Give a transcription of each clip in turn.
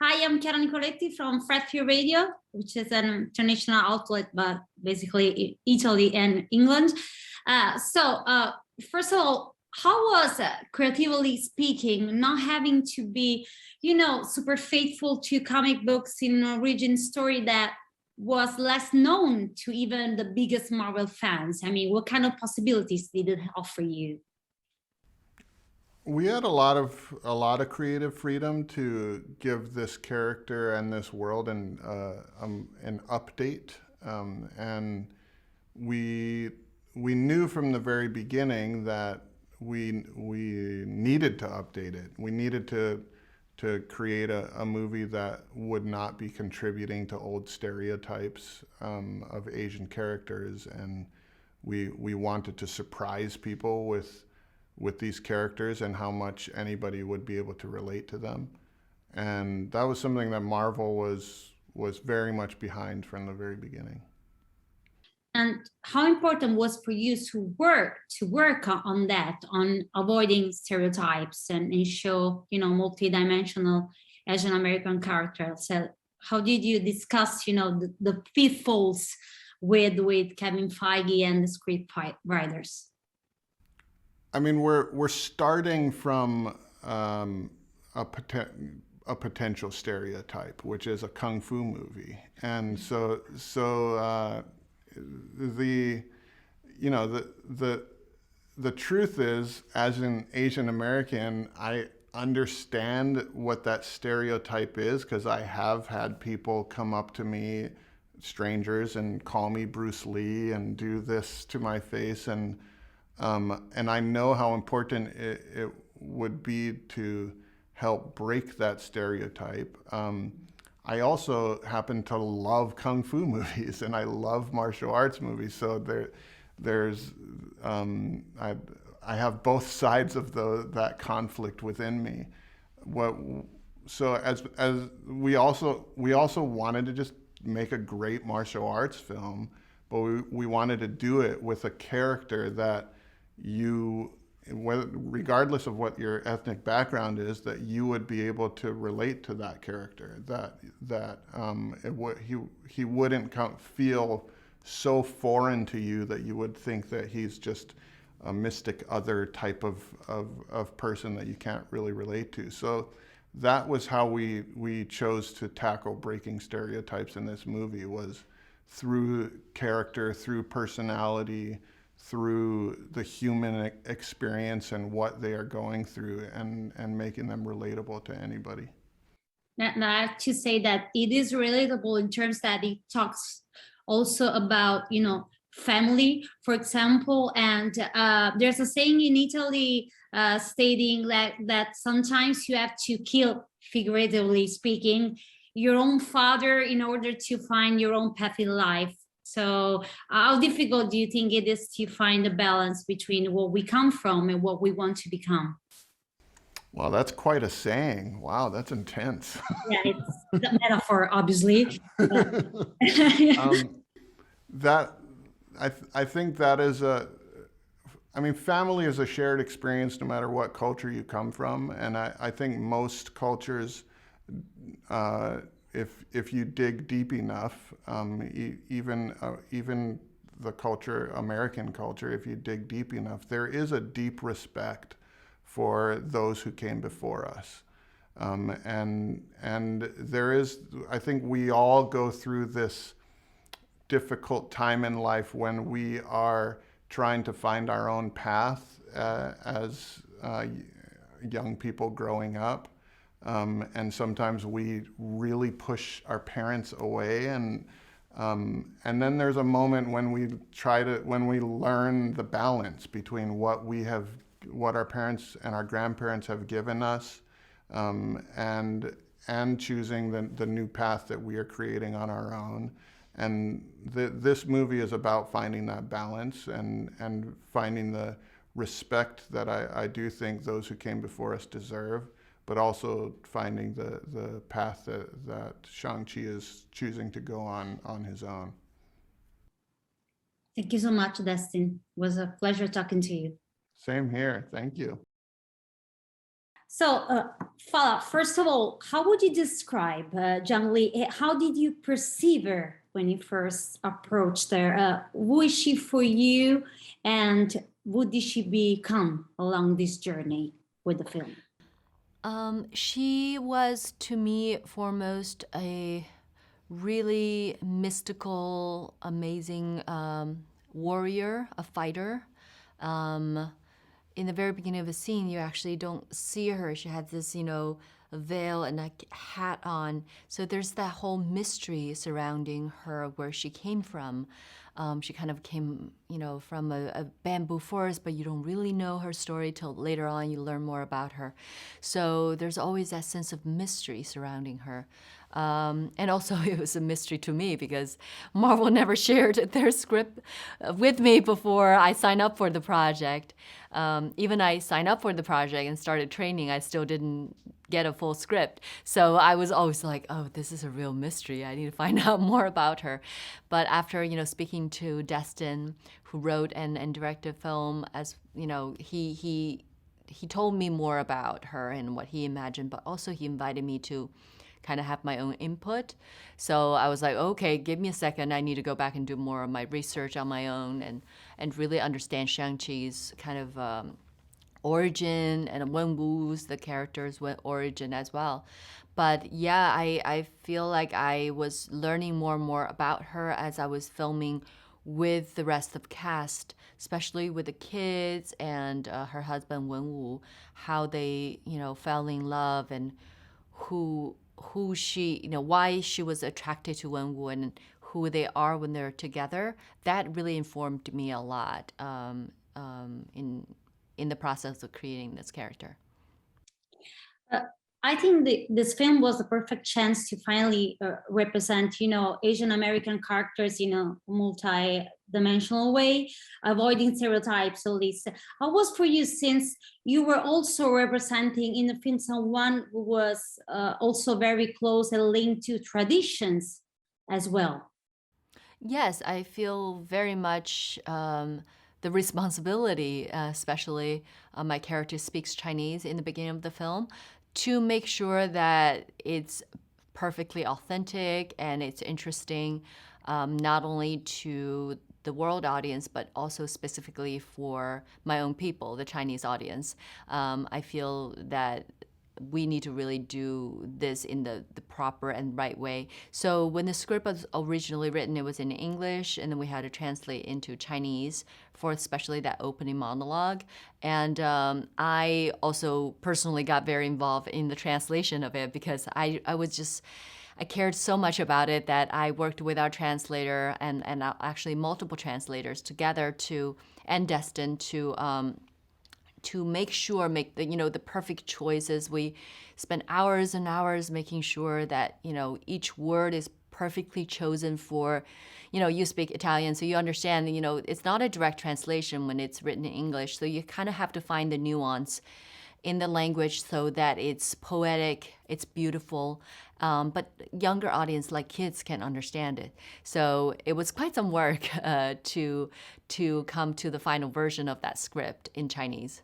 Hi, I'm Chiara Nicoletti from Fretful Radio, which is an international outlet, but basically Italy and England. First of all, how was, creatively speaking, not having to be, super faithful to comic books in an origin story that was less known to even the biggest Marvel fans? I mean, what kind of possibilities did it offer you? We had a lot of creative freedom to give this character and this world an update, and we we knew from the very beginning that we needed to update it. We needed to create a movie that would not be contributing to old stereotypes of Asian characters, and we wanted to surprise people with these characters and how much anybody would be able to relate to them. And that was something that Marvel was very much behind from the very beginning. And how important was for you to work on that, on avoiding stereotypes and show, multidimensional Asian American characters? So how did you discuss, the pitfalls with Kevin Feige and the script writers? I mean, we're starting from a potential stereotype, which is a kung fu movie, and so the you know the truth is, as an Asian American, I understand what that stereotype is because I have had people come up to me, strangers, and call me Bruce Lee and do this to my face, and I know how important it would be to help break that stereotype. I also happen to love kung fu movies and I love martial arts movies, so there's I have both sides of that conflict within me. What so as we also wanted to just make a great martial arts film, but we wanted to do it with a character that regardless of what your ethnic background is, that you would be able to relate to that character. He wouldn't feel so foreign to you that you would think that he's just a mystic other type of person that you can't really relate to. So that was how we chose to tackle breaking stereotypes in this movie, was through character, through personality, through the human experience and what they are going through, and making them relatable to anybody. And I have to say that it is relatable in terms that it talks also about, family, for example. And there's a saying in Italy stating that sometimes you have to kill, figuratively speaking, your own father in order to find your own path in life. So how difficult do you think it is to find a balance between what we come from and what we want to become? Well, that's quite a saying. Wow, that's intense. Yeah, it's the metaphor, obviously. um, that I think that is I mean, family is a shared experience no matter what culture you come from, and I think most cultures, if you dig deep enough, even the culture, American culture, if you dig deep enough, there is a deep respect for those who came before us, and there is. I think we all go through this difficult time in life when we are trying to find our own path as young people growing up. And sometimes we really push our parents away, and then there's a moment when we learn the balance between what our parents and our grandparents have given us, and choosing the new path that we are creating on our own. And this movie is about finding that balance and finding the respect that I do think those who came before us deserve, but also finding the path that Shang-Chi is choosing to go on his own. Thank you so much, Destin. It was a pleasure talking to you. Same here. Thank you. So, Fala, first of all, how would you describe Zhang Li? How did you perceive her when you first approached her? Who is she for you, and what did she become along this journey with the film? She was to me foremost a really mystical, amazing warrior, a fighter. Um, in the very beginning of the scene, you actually don't see her. She had this, a veil and a hat on. So there's that whole mystery surrounding her, where she came from. She kind of came, from a bamboo forest, but you don't really know her story till later on. You learn more about her. So there's always that sense of mystery surrounding her. And also, it was a mystery to me because Marvel never shared their script with me before I signed up for the project. Even I signed up for the project and started training, I still didn't get a full script. So I was always like, oh, this is a real mystery. I need to find out more about her. But after, speaking to Destin, who wrote and directed film, as he told me more about her and what he imagined, but also he invited me to kind of have my own input. So I was like, okay, give me a second. I need to go back and do more of my research on my own and really understand Shang-Chi's kind of origin and Wenwu's, the character's origin as well. But yeah, I feel like I was learning more and more about her as I was filming with the rest of the cast, especially with the kids and her husband Wenwu, how they fell in love and who she, why she was attracted to Wenwu and who they are when they're together. That really informed me a lot in the process of creating this character. Uh, I think this film was the perfect chance to finally represent, Asian American characters in a multi-dimensional way, avoiding stereotypes. All this. How was for you, since you were also representing in the film someone who was also very close and linked to traditions as well? Yes, I feel very much the responsibility, especially my character speaks Chinese in the beginning of the film, to make sure that it's perfectly authentic and it's interesting, not only to the world audience, but also specifically for my own people, the Chinese audience. I feel that we need to really do this in the proper and right way. So when the script was originally written, it was in English, and then we had to translate into Chinese for especially that opening monologue. And I also personally got very involved in the translation of it because I cared so much about it that I worked with our translator and actually multiple translators together and Destin to make the the perfect choices. We spent hours and hours making sure that each word is perfectly chosen for, you speak Italian, so you understand, it's not a direct translation when it's written in English, so you kind of have to find the nuance in the language so that it's poetic, it's beautiful, but younger audience like kids can understand it. So it was quite some work to come to the final version of that script in Chinese.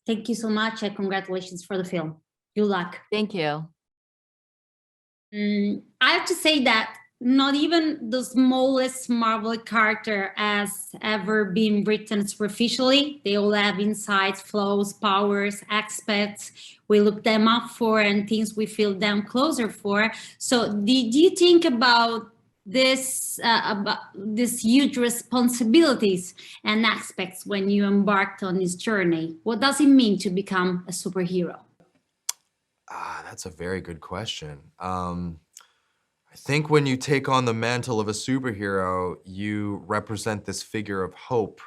Thank you so much, and congratulations for the film. Good luck. Thank you. I have to say that not even the smallest Marvel character has ever been written superficially. They all have insights, flaws, powers, aspects we look them up for and things we feel them closer for. So did you think about this huge responsibilities and aspects when you embarked on this journey? What does it mean to become a superhero? That's a very good question. I think when you take on the mantle of a superhero, you represent this figure of hope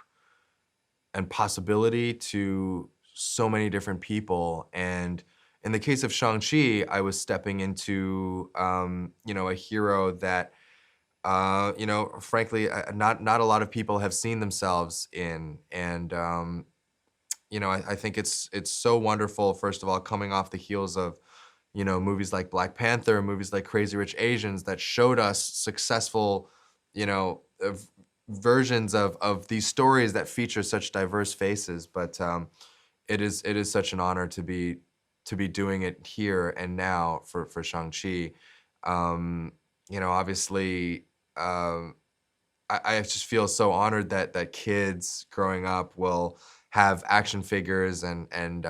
and possibility to so many different people. And in the case of Shang-Chi, I was stepping into, a hero that, frankly, not a lot of people have seen themselves in. And, I think it's so wonderful, first of all, coming off the heels of, movies like Black Panther, movies like Crazy Rich Asians that showed us successful, versions of these stories that feature such diverse faces. But it is such an honor to be doing it here and now for Shang-Chi. Obviously, I just feel so honored that kids growing up will have action figures and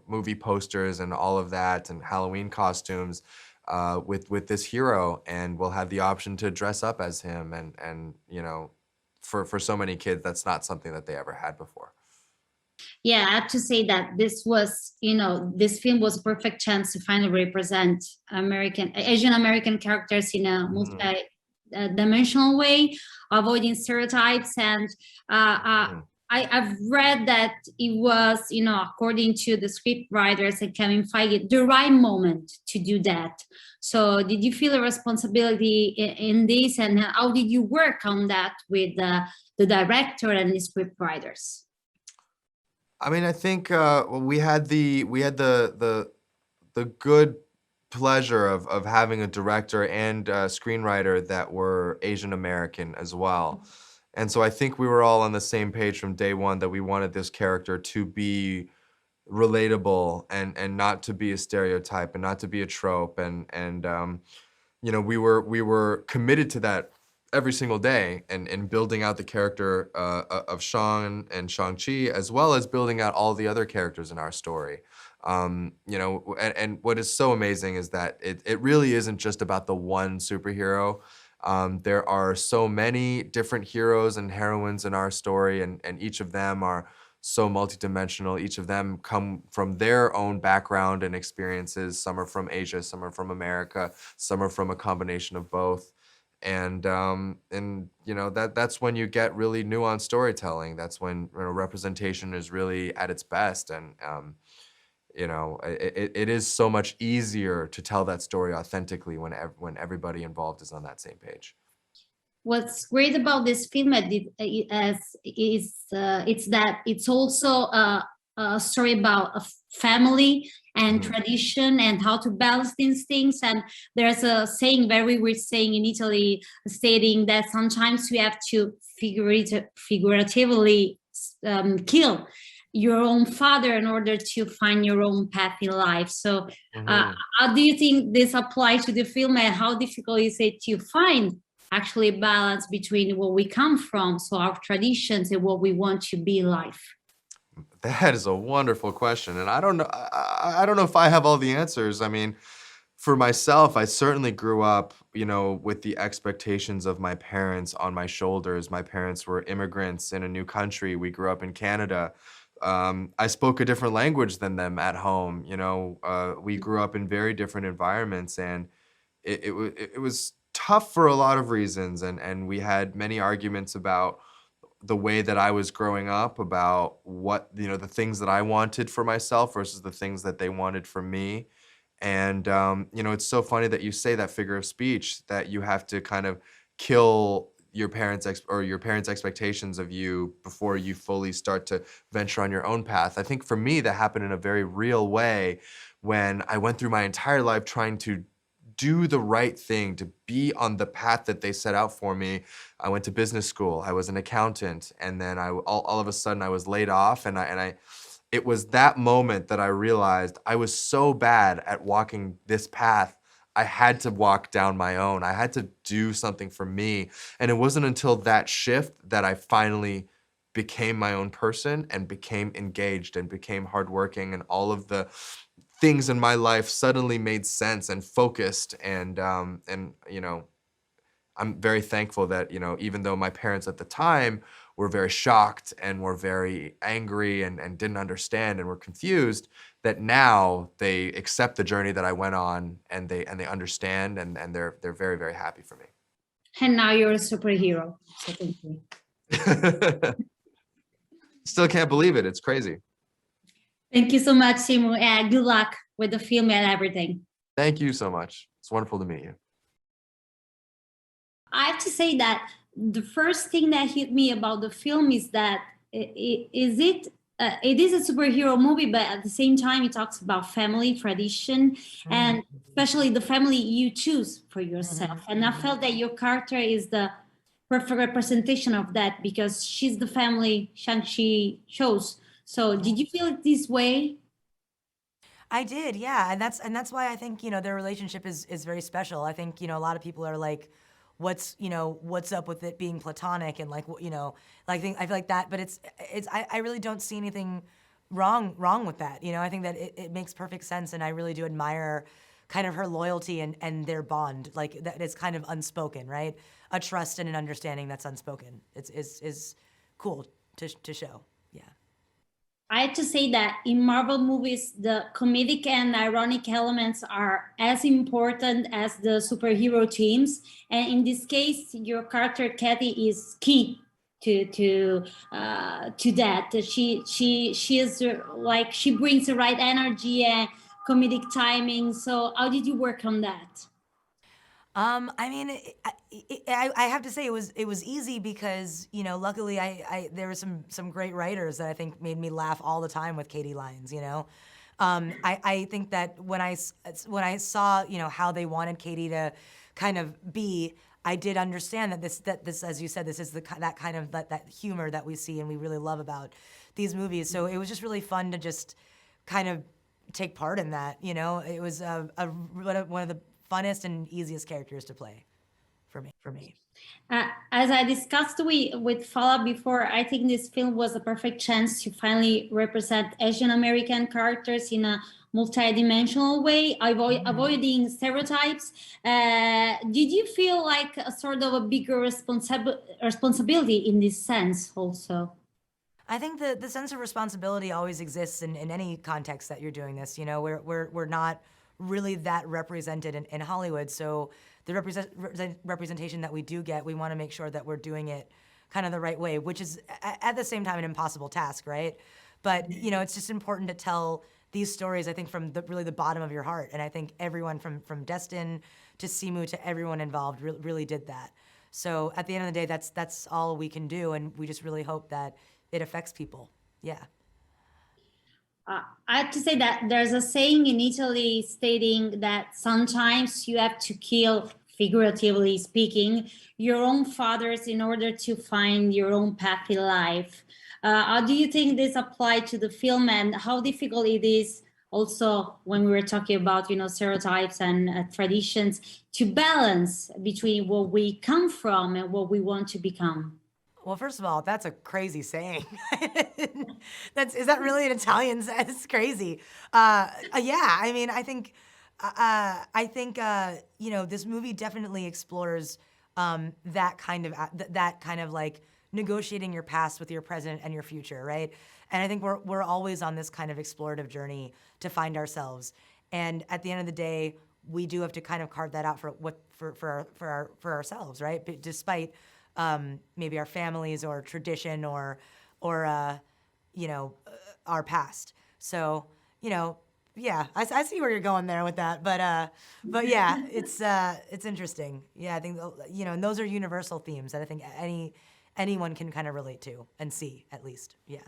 movie posters and all of that and Halloween costumes with this hero, and will have the option to dress up as him, and for so many kids that's not something that they ever had before. Yeah, I have to say that this was, this film was a perfect chance to finally represent Asian American characters in a multi-dimensional way, avoiding stereotypes. And I've read that it was, according to the script writers and Kevin Feige, the right moment to do that. So did you feel a responsibility in this, and how did you work on that with the director and the script writers? I mean, I think we had the good pleasure of having a director and a screenwriter that were Asian American as well. And so I think we were all on the same page from day one that we wanted this character to be relatable and not to be a stereotype and not to be a trope. We were committed to that every single day, and building out the character of Shang and Shang-Chi, as well as building out all the other characters in our story. And what is so amazing is that it really isn't just about the one superhero. There are so many different heroes and heroines in our story, and each of them are so multidimensional. Each of them come from their own background and experiences. Some are from Asia, some are from America, some are from a combination of both. That's when you get really nuanced storytelling. That's when representation is really at its best, and it is so much easier to tell that story authentically when everybody involved is on that same page. What's great about this film is it's that it's also a story about a family and tradition and how to balance these things. And there's a saying, very weird saying in Italy, stating that sometimes we have to figuratively kill your own father in order to find your own path in life. So how do you think this applies to the film, and how difficult is it to find actually balance between where we come from, so our traditions, and what we want to be in life? That is a wonderful question, and I don't know. I don't know if I have all the answers. I mean, for myself, I certainly grew up, with the expectations of my parents on my shoulders. My parents were immigrants in a new country. We grew up in Canada. I spoke a different language than them at home. We grew up in very different environments, and it was tough for a lot of reasons, and we had many arguments about the way that I was growing up, about what, the things that I wanted for myself versus the things that they wanted for me. And, it's so funny that you say that figure of speech, that you have to kind of kill your parents' expectations of you before you fully start to venture on your own path. I think for me, that happened in a very real way when I went through my entire life trying to do the right thing, to be on the path that they set out for me. I went to business school. I was an accountant, and then all of a sudden I was laid off, and it was that moment that I realized I was so bad at walking this path. I had to walk down my own. I had to do something for me. And it wasn't until that shift that I finally became my own person and became engaged and became hardworking, and all of the things in my life suddenly made sense and focused. And I'm very thankful that, even though my parents at the time were very shocked and were very angry and didn't understand and were confused, that now they accept the journey that I went on, and they understand, and they're very, very happy for me. And now you're a superhero. So thank you. Still can't believe it. It's crazy. Thank you so much, Simu, and good luck with the film and everything. Thank you so much. It's wonderful to meet you. I have to say that the first thing that hit me about the film is that it is a superhero movie, but at the same time, it talks about family, tradition, and especially the family you choose for yourself. And I felt that your character is the perfect representation of that, because she's the family Shang-Chi chose. So did you feel it this way? I did, yeah, and that's why I think their relationship is very special. I think a lot of people are like, what's up with it being platonic and like like I feel like that, but I really don't see anything wrong with that. I think that it makes perfect sense, and I really do admire kind of her loyalty and their bond, like that is kind of unspoken, right? A trust and an understanding that's unspoken. It's is cool to show. Yeah. I have to say that in Marvel movies, the comedic and ironic elements are as important as the superhero teams. And in this case, your character Kathy is key to that. She is like she brings the right energy and comedic timing. So how did you work on that? I mean, I have to say it was easy because luckily there were some great writers that I think made me laugh all the time with Katie lines. I think that when I saw how they wanted Katie to kind of be, I did understand that this as you said, this is that kind of that humor that we see and we really love about these movies. So it was just really fun to just kind of take part in that. It was one of the funnest and easiest characters to play for me. As I discussed with Fala before, I think this film was a perfect chance to finally represent Asian American characters in a multidimensional way, avoiding stereotypes. Did you feel like a sort of a bigger responsibility in this sense also? I think the sense of responsibility always exists in any context that you're doing this. We're not really that represented in Hollywood. So the representation that we do get, we want to make sure that we're doing it kind of the right way, which is at the same time an impossible task, right? But it's just important to tell these stories, I think, from really the bottom of your heart. And I think everyone from Destin to Simu to everyone involved really did that. So at the end of the day, that's all we can do, and we just really hope that it affects people. Yeah. I have to say that there's a saying in Italy stating that sometimes you have to kill, figuratively speaking, your own fathers in order to find your own path in life. How do you think this applied to the film, and how difficult it is also when we were talking about stereotypes and traditions to balance between what we come from and what we want to become? Well, first of all, that's a crazy saying. Is that really an Italian saying? It's crazy. Yeah, I mean, I think this movie definitely explores that kind of like negotiating your past with your present and your future, right? And I think we're always on this kind of explorative journey to find ourselves. And at the end of the day, we do have to kind of carve that out for ourselves, right? But despite maybe our families or tradition or our past. So yeah, I see where you're going there with that, but yeah, it's interesting. Yeah, I think and those are universal themes that I think anyone can kind of relate to and see, at least. Yeah.